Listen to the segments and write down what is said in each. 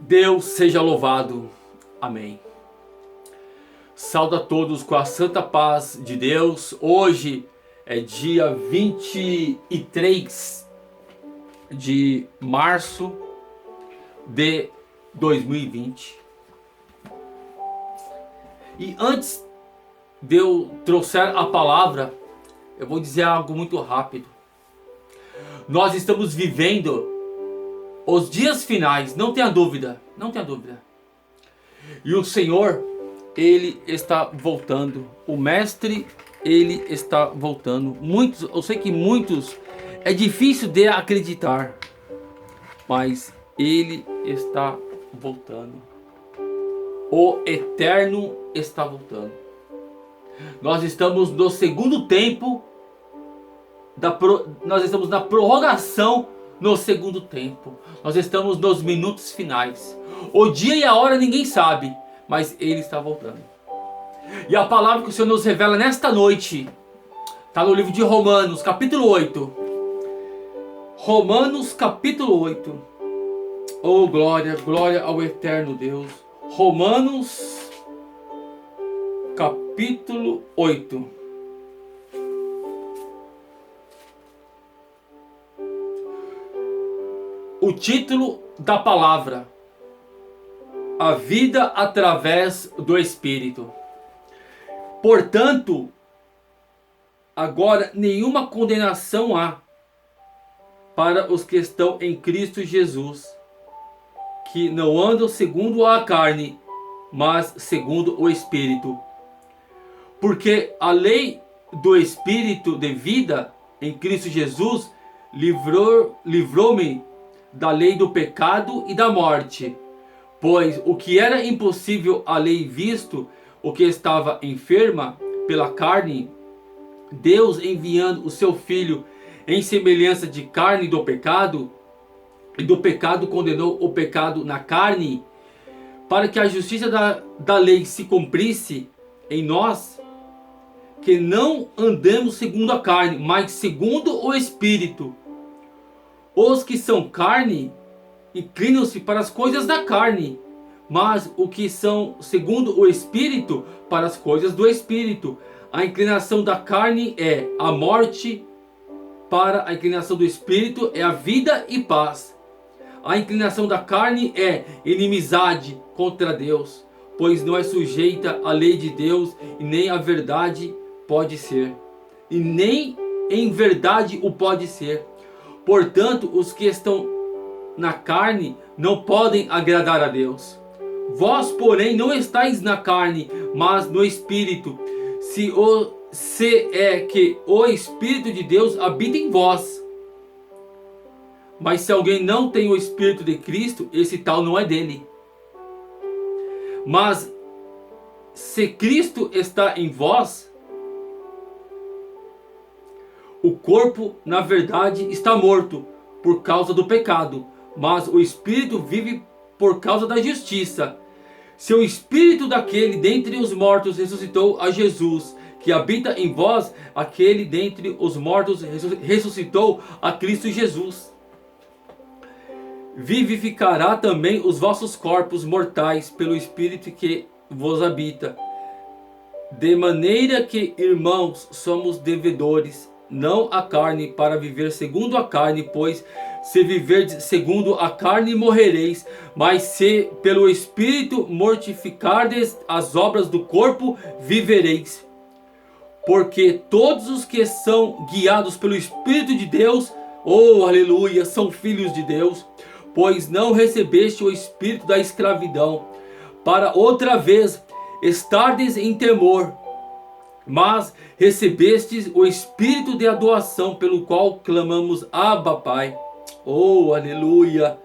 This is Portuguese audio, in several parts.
Deus seja louvado. Amém. Saúdo a todos com a santa paz de Deus. Hoje é dia 23 de março de 2020. E antes de eu trouxer a palavra, eu vou dizer algo muito rápido. Nós estamos vivendo os dias finais, não tenha dúvida, não tenha dúvida. E o Senhor, Ele está voltando. O Mestre, Ele está voltando. Muitos, eu sei que muitos, é difícil de acreditar, mas Ele está voltando. O Eterno está voltando. Nós estamos no segundo tempo, nós estamos na prorrogação no segundo tempo. Nós estamos nos minutos finais. O dia e a hora ninguém sabe, mas Ele está voltando. E a palavra que o Senhor nos revela nesta noite está no livro de Romanos, capítulo 8. Romanos, capítulo 8. Oh, glória, glória ao eterno Deus. Romanos, capítulo 8. O título da palavra: a vida através do Espírito. Portanto, agora nenhuma condenação há para os que estão em Cristo Jesus, que não andam segundo a carne, mas segundo o Espírito. Porque a lei do Espírito de vida em Cristo Jesus livrou-me da lei do pecado e da morte. Pois o que era impossível à lei, visto o que estava enferma pela carne, Deus, enviando o seu Filho em semelhança de carne do pecado, e do pecado condenou o pecado na carne, para que a justiça da lei se cumprisse em nós, que não andamos segundo a carne, mas segundo o Espírito. Os que são carne inclinam-se para as coisas da carne, mas os que são segundo o Espírito, para as coisas do Espírito. A inclinação da carne é a morte, para a inclinação do Espírito é a vida e paz. A inclinação da carne é inimizade contra Deus, pois não é sujeita à lei de Deus, e nem a verdade pode ser, e nem em verdade o pode ser. Portanto, os que estão na carne não podem agradar a Deus. Vós, porém, não estáis na carne, mas no Espírito, se é que o Espírito de Deus habita em vós. Mas se alguém não tem o Espírito de Cristo, esse tal não é dele. Mas se Cristo está em vós, o corpo, na verdade, está morto por causa do pecado, mas o Espírito vive por causa da justiça. Se o Espírito daquele dentre os mortos ressuscitou a Jesus, que habita em vós, aquele dentre os mortos ressuscitou a Cristo Jesus, vivificará também os vossos corpos mortais pelo Espírito que vos habita. De maneira que, irmãos, somos devedores, não a carne, para viver segundo a carne, pois se viverdes segundo a carne morrereis, mas se pelo Espírito mortificardes as obras do corpo, vivereis. Porque todos os que são guiados pelo Espírito de Deus, oh aleluia, são filhos de Deus. Pois não recebeste o espírito da escravidão, para outra vez estardes em temor, mas recebestes o espírito de adoção, pelo qual clamamos: Abba, Pai. Oh, aleluia!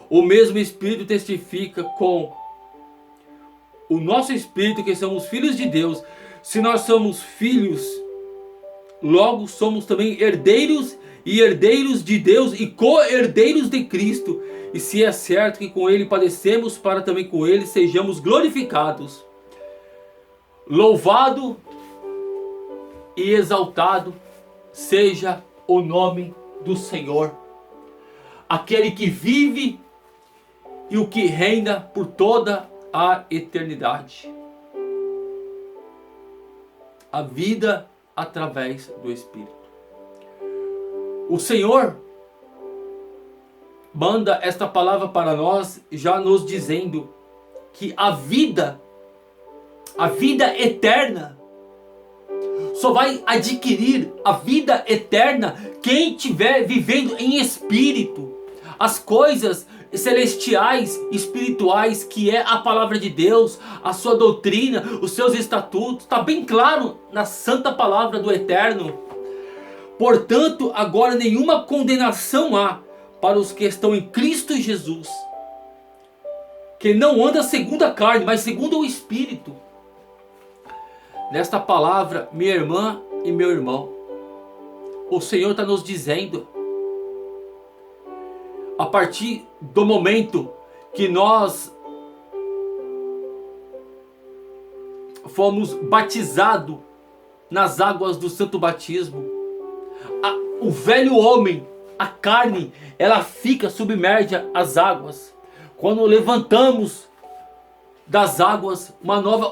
O mesmo Espírito testifica com o nosso espírito que somos filhos de Deus. Se nós somos filhos, logo somos também herdeiros, e herdeiros de Deus e co-herdeiros de Cristo. E se é certo que com Ele padecemos, para também com Ele sejamos glorificados. Louvado e exaltado seja o nome do Senhor. Aquele que vive e o que reina por toda a eternidade. A vida através do Espírito. O Senhor manda esta palavra para nós, já nos dizendo que a vida eterna, só vai adquirir a vida eterna quem estiver vivendo em espírito. As coisas celestiais, espirituais, que é a palavra de Deus, a sua doutrina, os seus estatutos, está bem claro na santa palavra do Eterno. Portanto, agora nenhuma condenação há para os que estão em Cristo Jesus, que não anda segundo a carne, mas segundo o Espírito. Nesta palavra, minha irmã e meu irmão, o Senhor está nos dizendo, a partir do momento que nós fomos batizados nas águas do santo batismo, o velho homem, a carne, ela fica submersa às águas. Quando levantamos das águas,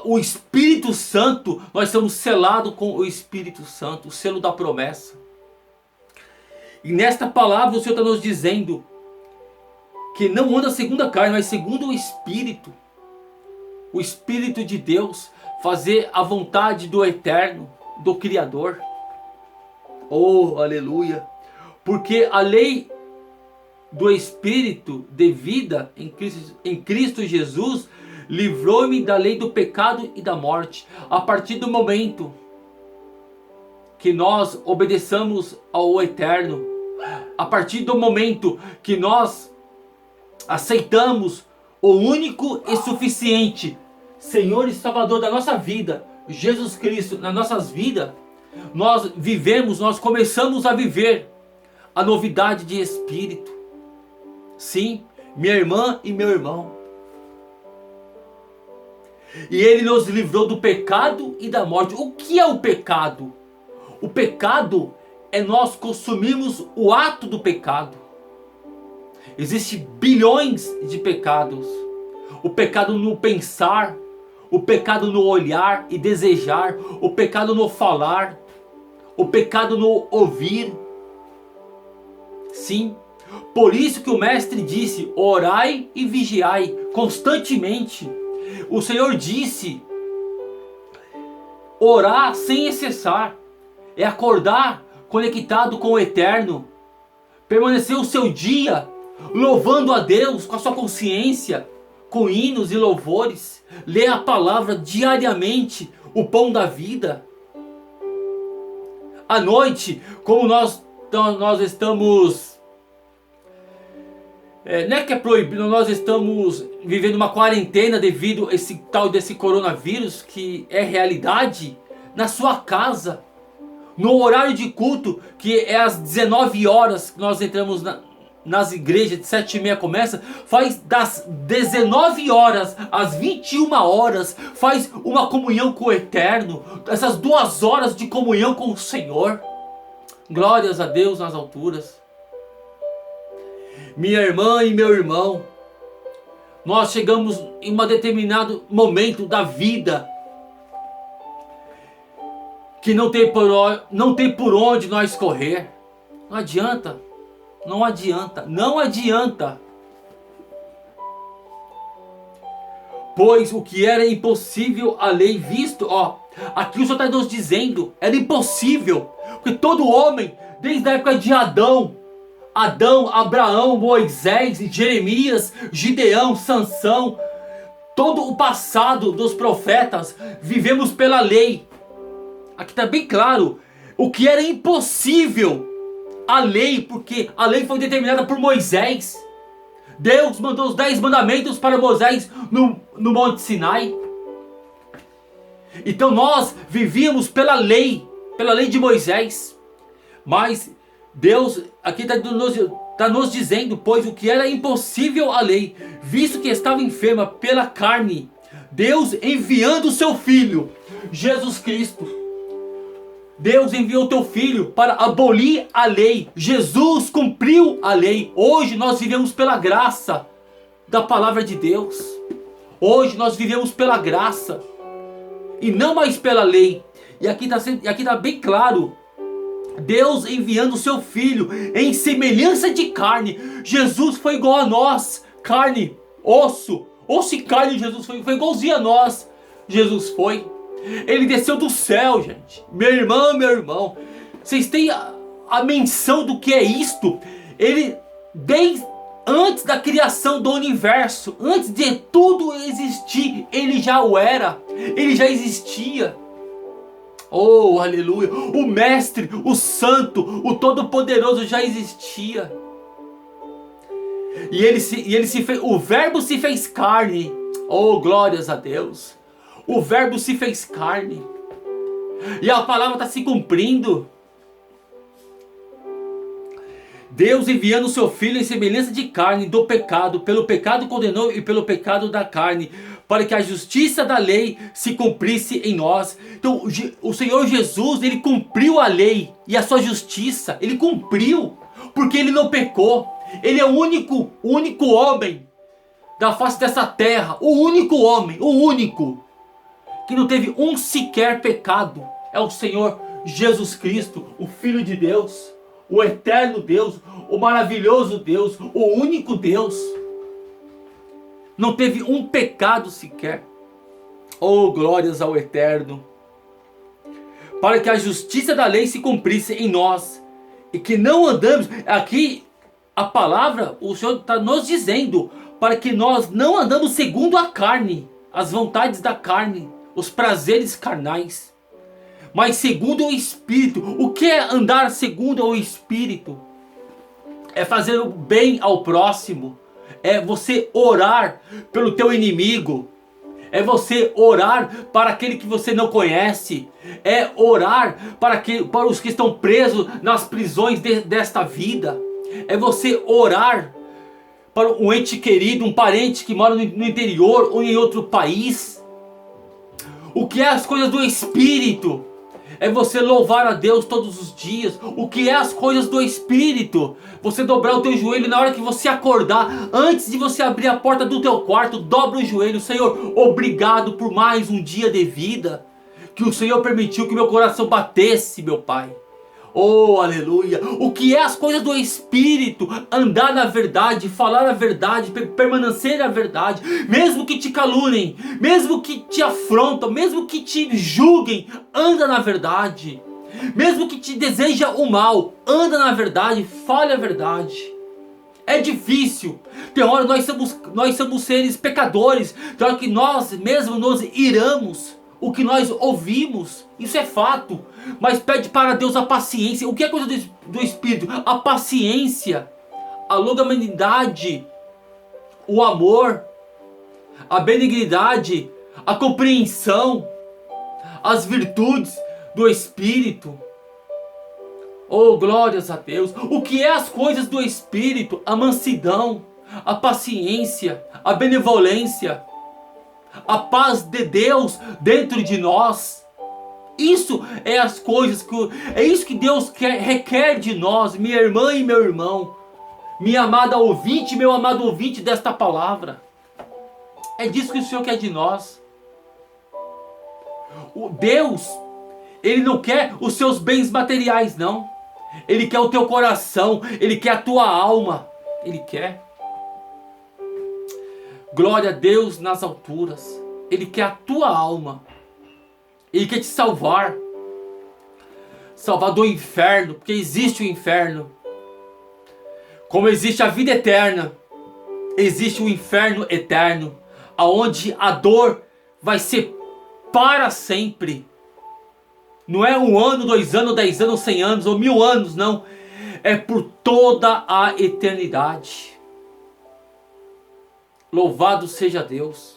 o Espírito Santo, nós somos selados com o Espírito Santo, o selo da promessa. E nesta palavra o Senhor está nos dizendo que não anda segundo a carne, mas segundo o Espírito. O Espírito de Deus, fazer a vontade do Eterno, do Criador. Oh, aleluia! Porque a lei do Espírito de vida em Cristo Jesus livrou-me da lei do pecado e da morte. A partir do momento que nós obedeçamos ao Eterno, a partir do momento que nós aceitamos o único e suficiente Senhor e Salvador da nossa vida, Jesus Cristo, nas nossas vidas, nós começamos a viver a novidade de espírito. Sim, minha irmã e meu irmão. E Ele nos livrou do pecado e da morte. O que é o pecado? O pecado é nós consumirmos o ato do pecado. Existem bilhões de pecados. O pecado no pensar, o pecado no olhar e desejar, o pecado no falar, o pecado no ouvir. Sim, por isso que o Mestre disse, orai e vigiai constantemente. O Senhor disse, orar sem cessar, é acordar conectado com o Eterno, permanecer o seu dia louvando a Deus com a sua consciência, com hinos e louvores, ler a palavra diariamente, o pão da vida. À noite, como nós estamos, não é que é proibido, nós estamos vivendo uma quarentena devido a esse tal desse coronavírus, que é realidade, na sua casa, no horário de culto, que é às 19 horas que nós entramos nas igrejas, de 7h30 começa, faz das 19 horas às 21 horas, faz uma comunhão com o Eterno, essas 2 horas de comunhão com o Senhor. Glórias a Deus nas alturas. Minha irmã e meu irmão, nós chegamos em um determinado momento da vida que não tem por onde nós correr. Não adianta. Não adianta, não adianta. Pois o que era impossível a lei visto, aqui o Senhor está nos dizendo, era impossível, porque todo homem, desde a época de Adão, Abraão, Moisés, Jeremias, Gideão, Sansão, todo o passado dos profetas, vivemos pela lei. Aqui está bem claro, o que era impossível, a lei, porque a lei foi determinada por Moisés. Deus mandou os 10 mandamentos para Moisés no Monte Sinai. Então nós vivíamos pela lei de Moisés. Mas Deus aqui está nos dizendo, pois o que era impossível a lei, visto que estava enferma pela carne, Deus enviando o seu Filho, Jesus Cristo. Deus enviou o teu Filho para abolir a lei. Jesus cumpriu a lei. Hoje nós vivemos pela graça da palavra de Deus. Hoje nós vivemos pela graça e não mais pela lei. E aqui está bem claro, Deus enviando o seu Filho em semelhança de carne. Jesus foi igual a nós, carne, osso e carne. Jesus foi igualzinho a nós. Jesus foi. Ele desceu do céu, gente. Meu irmão, vocês têm a menção do que é isto? Ele, desde antes da criação do universo, antes de tudo existir, ele já o era. Ele já existia. Oh, aleluia. O Mestre, o Santo, o Todo-Poderoso já existia. E ele se fez, o Verbo se fez carne. Oh, glórias a Deus. O Verbo se fez carne. E a palavra está se cumprindo. Deus enviando o seu Filho em semelhança de carne do pecado. Pelo pecado condenou e pelo pecado da carne, para que a justiça da lei se cumprisse em nós. Então o Senhor Jesus, ele cumpriu a lei e a sua justiça. Ele cumpriu, porque ele não pecou. Ele é o único homem da face dessa terra. O único homem, o único que não teve um sequer pecado. É o Senhor Jesus Cristo, o Filho de Deus, o eterno Deus, o maravilhoso Deus, o único Deus. Não teve um pecado sequer. Oh, glórias ao Eterno. Para que a justiça da lei se cumprisse em nós. E que não andamos. Aqui a palavra, o Senhor está nos dizendo. Para que nós não andamos segundo a carne. As vontades da carne. Os prazeres carnais. Mas segundo o Espírito. O que é andar segundo o Espírito? É fazer o bem ao próximo. É você orar pelo teu inimigo. É você orar para aquele que você não conhece. É orar para os que estão presos nas prisões desta vida. É você orar para um ente querido, um parente que mora no interior ou em outro país. O que é as coisas do Espírito? É você louvar a Deus todos os dias. O que é as coisas do Espírito? Você dobrar o teu joelho na hora que você acordar. Antes de você abrir a porta do teu quarto, dobra o joelho. Senhor, obrigado por mais um dia de vida. Que o Senhor permitiu que meu coração batesse, meu Pai. Oh, aleluia. O que é as coisas do Espírito? Andar na verdade, falar a verdade, permanecer na verdade. Mesmo que te caluniem, mesmo que te afrontam, mesmo que te julguem, anda na verdade. Mesmo que te deseja o mal, anda na verdade, fale a verdade. É difícil. Tem hora nós somos seres pecadores. Tem hora que nós mesmos nos iramos. O que nós ouvimos, isso é fato. Mas pede para Deus a paciência. O que é coisa do Espírito? A paciência, a longanimidade, o amor, a benignidade, a compreensão, as virtudes do Espírito. Oh, glórias a Deus. O que é as coisas do Espírito? A mansidão, a paciência, a benevolência, a paz de Deus dentro de nós. Isso é as coisas é isso que Deus requer de nós, minha irmã e meu irmão, minha amada ouvinte, meu amado ouvinte desta palavra. É disso que o Senhor quer de nós. O Deus, Ele não quer os seus bens materiais, não. Ele quer o teu coração, Ele quer a tua alma, Ele quer. Glória a Deus nas alturas. Ele quer a tua alma. Ele quer te salvar. Salvar do inferno. Porque existe o inferno. Como existe a vida eterna, existe o inferno eterno. Onde a dor vai ser para sempre. Não é 1 ano, 2 anos, 10 anos, 100 anos ou 1000 anos, não. É por toda a eternidade. Louvado seja Deus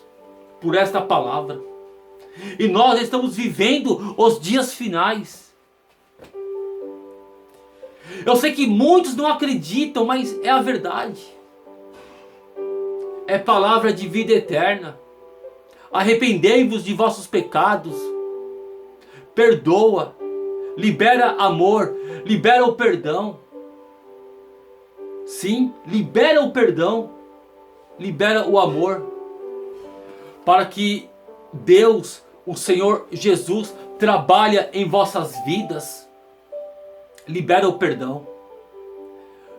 por esta palavra. E nós estamos vivendo os dias finais. Eu sei que muitos não acreditam, mas é a verdade. É palavra de vida eterna. Arrependei-vos de vossos pecados. Perdoa. Libera amor. Libera o perdão. Sim, libera o perdão. libera o amor, para que Deus, o Senhor Jesus, trabalhe em vossas vidas. Libera o perdão.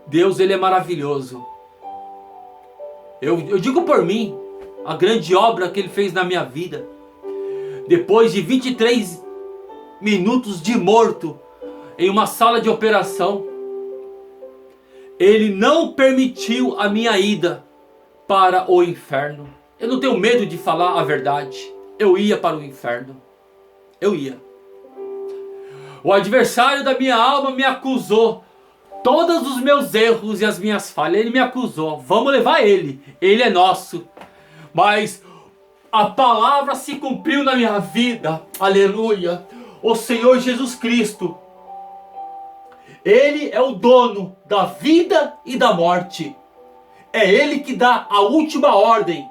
Deus, Ele é maravilhoso. Eu digo por mim, a grande obra que Ele fez na minha vida. Depois de 23 minutos de morto em uma sala de operação, Ele não permitiu a minha ida para o inferno. Eu não tenho medo de falar a verdade. Eu ia para o inferno. Eu ia. O adversário da minha alma me acusou. Todos os meus erros e as minhas falhas, ele me acusou. Vamos levar ele. Ele é nosso. Mas a palavra se cumpriu na minha vida. Aleluia. O Senhor Jesus Cristo, Ele é o dono da vida e da morte. É Ele que dá a última ordem.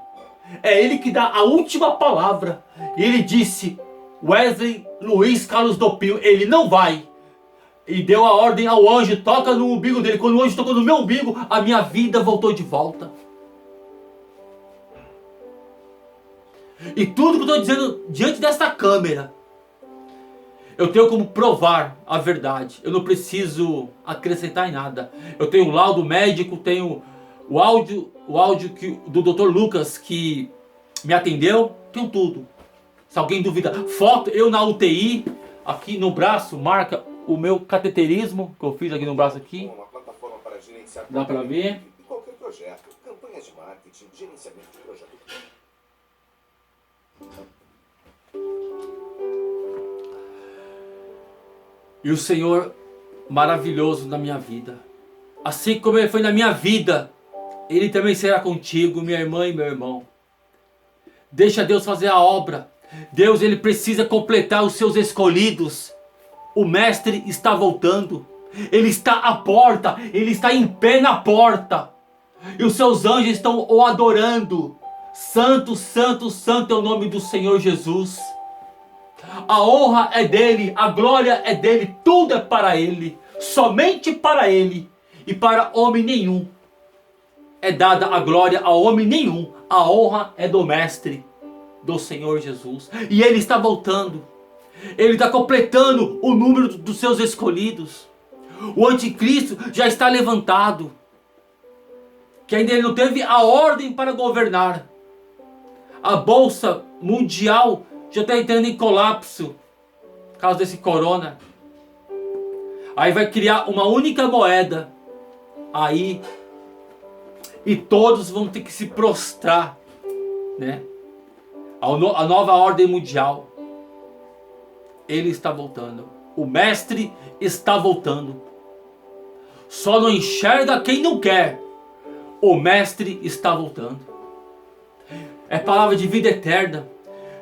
É Ele que dá a última palavra. E Ele disse, Wesley Luiz Carlos Dopinho, ele não vai. E deu a ordem ao anjo, toca no umbigo dele. Quando o anjo tocou no meu umbigo, a minha vida voltou de volta. E tudo que eu estou dizendo diante desta câmera, eu tenho como provar a verdade. Eu não preciso acrescentar em nada. Eu tenho o laudo médico, tenho o áudio do Dr. Lucas que me atendeu. Tenho tudo. Se alguém duvida, foto, eu na UTI, aqui no braço, marca o meu cateterismo, que eu fiz aqui no braço aqui. Uma plataforma para gerenciar dá para ver. E qualquer projeto, campanhas de marketing, gerenciamento de projetos. E o Senhor maravilhoso na minha vida. Assim como Ele foi na minha vida, Ele também será contigo, minha irmã e meu irmão. Deixa Deus fazer a obra. Deus, Ele precisa completar os seus escolhidos. O Mestre está voltando. Ele está à porta. Ele está em pé na porta. E os seus anjos estão o adorando. Santo, santo, santo é o nome do Senhor Jesus. A honra é dele, a glória é dele, tudo é para ele, somente para ele, e para homem nenhum é dada a glória, a homem nenhum. A honra é do Mestre, do Senhor Jesus, e ele está voltando. Ele está completando o número dos seus escolhidos. O anticristo já está levantado, que ainda ele não teve a ordem para governar. A bolsa mundial já está entrando em colapso por causa desse corona. Aí vai criar uma única moeda aí, e todos vão ter que se prostrar, né? A nova ordem mundial. Ele está voltando. O Mestre está voltando. Só não enxerga quem não quer. O Mestre está voltando. É palavra de vida eterna.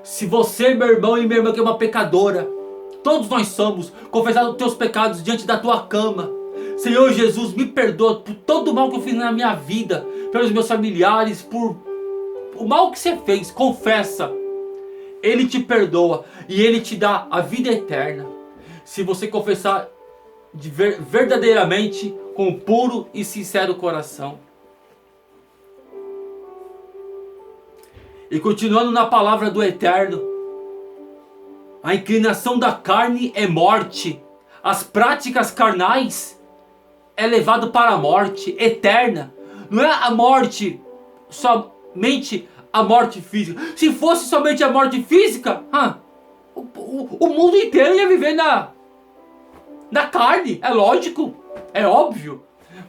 Se você, meu irmão e minha irmã, que é uma pecadora, todos nós somos, confessar os teus pecados diante da tua cama. Senhor Jesus, me perdoa por todo o mal que eu fiz na minha vida, pelos meus familiares, por o mal que você fez. Confessa. Ele te perdoa e Ele te dá a vida eterna. Se você confessar verdadeiramente, com um puro e sincero coração. E continuando na palavra do Eterno, a inclinação da carne é morte, as práticas carnais é levado para a morte eterna. Não é a morte, somente a morte física. Se fosse somente a morte física, o mundo inteiro ia viver na carne, é lógico, é óbvio.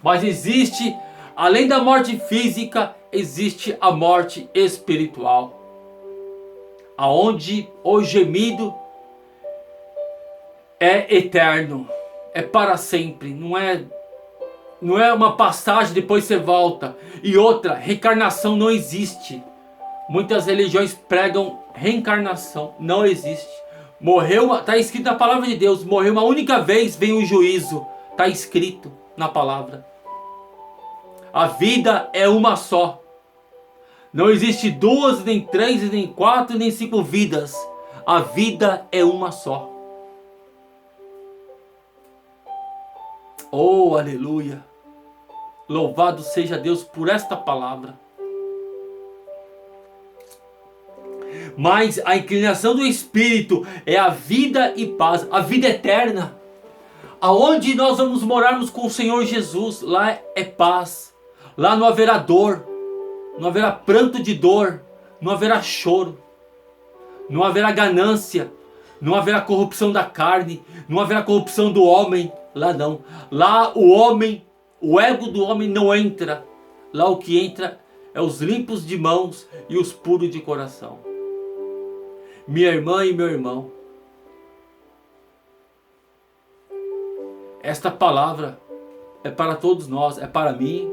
Mas existe, além da morte física, existe a morte espiritual, aonde o gemido é eterno, é para sempre, não é uma passagem, depois você volta. E outra, reencarnação não existe. Muitas religiões pregam reencarnação, não existe. Morreu, está escrito na palavra de Deus, morreu uma única vez, vem o juízo, está escrito na palavra. A vida é uma só. Não existe duas, nem três, nem quatro, nem cinco vidas. A vida é uma só. Oh, aleluia. Louvado seja Deus por esta palavra. Mas a inclinação do Espírito é a vida e paz, a vida eterna. Aonde nós vamos morarmos com o Senhor Jesus, lá é paz. Lá não haverá dor, não haverá pranto de dor, não haverá choro, não haverá ganância, não haverá corrupção da carne, não haverá corrupção do homem. Lá não. Lá o homem, o ego do homem não entra. Lá o que entra é os limpos de mãos e os puros de coração. Minha irmã e meu irmão, esta palavra é para todos nós, é para mim,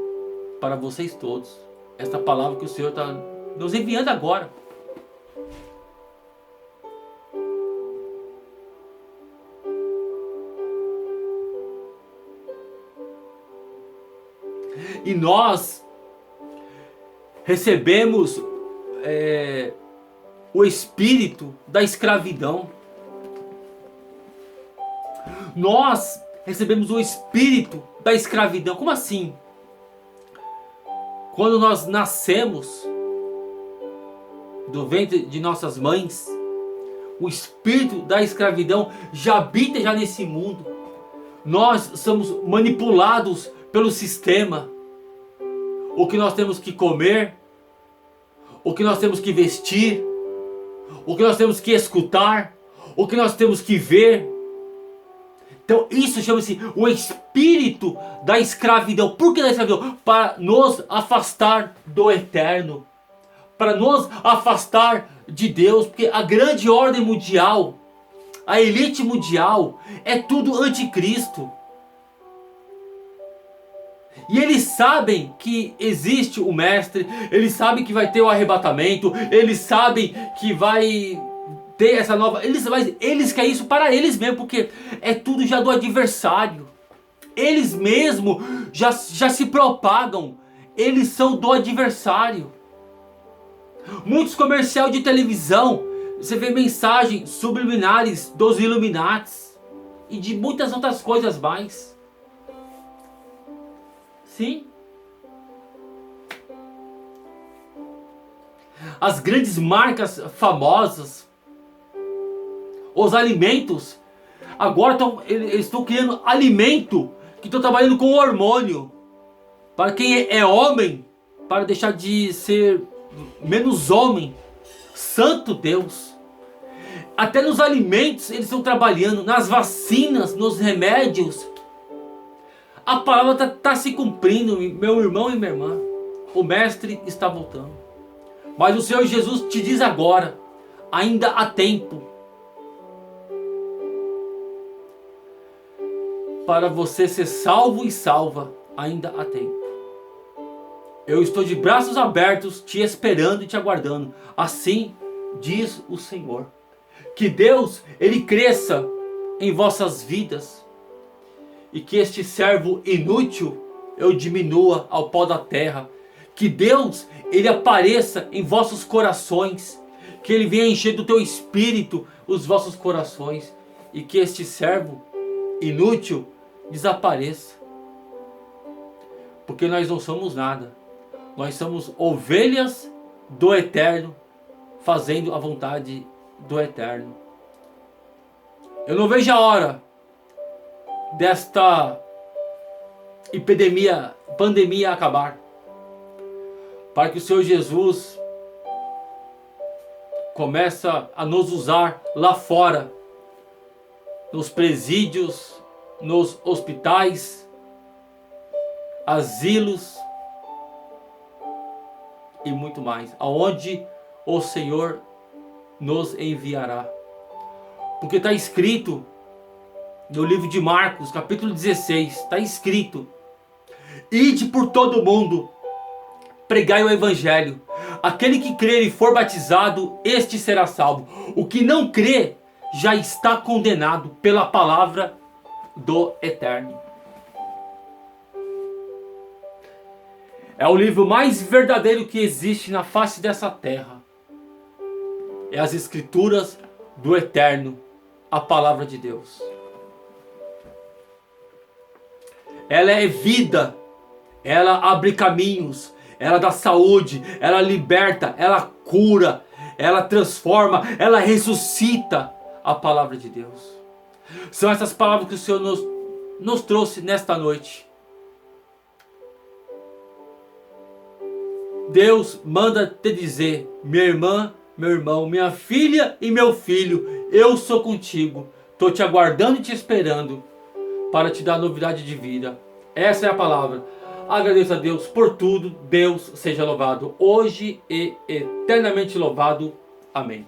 para vocês todos. Esta palavra que o Senhor está nos enviando agora. E nós recebemos o espírito da escravidão. Nós recebemos o espírito da escravidão. Como assim? Quando nós nascemos do ventre de nossas mães, o espírito da escravidão já habita já nesse mundo. Nós somos manipulados pelo sistema. O que nós temos que comer, o que nós temos que vestir, o que nós temos que escutar, o que nós temos que ver. Então isso chama-se o espírito da escravidão. Por que da escravidão? Para nos afastar do eterno, para nos afastar de Deus, porque a grande ordem mundial, a elite mundial, é tudo anticristo. E eles sabem que existe o mestre, eles sabem que vai ter o arrebatamento, eles sabem que vai ter essa nova... Eles querem isso para eles mesmos, porque é tudo já do adversário. Eles mesmos já se propagam, eles são do adversário. Muitos comerciais de televisão, você vê mensagens subliminares dos Illuminatis e de muitas outras coisas mais. Sim. As grandes marcas famosas, os alimentos, agora eles estão criando alimento que estão trabalhando com hormônio. Para quem é homem, para deixar de ser menos homem. Santo Deus. Até nos alimentos eles estão trabalhando, nas vacinas, nos remédios. A palavra está se cumprindo, meu irmão e minha irmã. O mestre está voltando. Mas o Senhor Jesus te diz agora, ainda há tempo para você ser salvo e salva. Ainda há tempo. Eu estou de braços abertos, te esperando e te aguardando. Assim diz o Senhor. Que Deus, Ele cresça em vossas vidas. E que este servo inútil eu diminua ao pó da terra. Que Deus, Ele apareça em vossos corações. Que Ele venha encher do teu espírito os vossos corações. E que este servo inútil desapareça. Porque nós não somos nada. Nós somos ovelhas do Eterno, fazendo a vontade do Eterno. Eu não vejo a hora desta pandemia acabar, para que o Senhor Jesus comece a nos usar lá fora, nos presídios, nos hospitais, asilos e muito mais, aonde o Senhor nos enviará. Porque está escrito no livro de Marcos, capítulo 16, está escrito: ide por todo o mundo, pregai o evangelho. Aquele que crer e for batizado, este será salvo. O que não crê já está condenado pela palavra do Eterno. É o livro mais verdadeiro que existe na face dessa terra. É as Escrituras do Eterno, a palavra de Deus. Ela é vida, ela abre caminhos, ela dá saúde, ela liberta, ela cura, ela transforma, ela ressuscita a palavra de Deus. São essas palavras que o Senhor nos trouxe nesta noite. Deus manda te dizer: minha irmã, meu irmão, minha filha e meu filho, eu sou contigo. Estou te aguardando e te esperando para te dar novidade de vida. Essa é a palavra. Agradeço a Deus por tudo. Deus seja louvado hoje e eternamente louvado. Amém.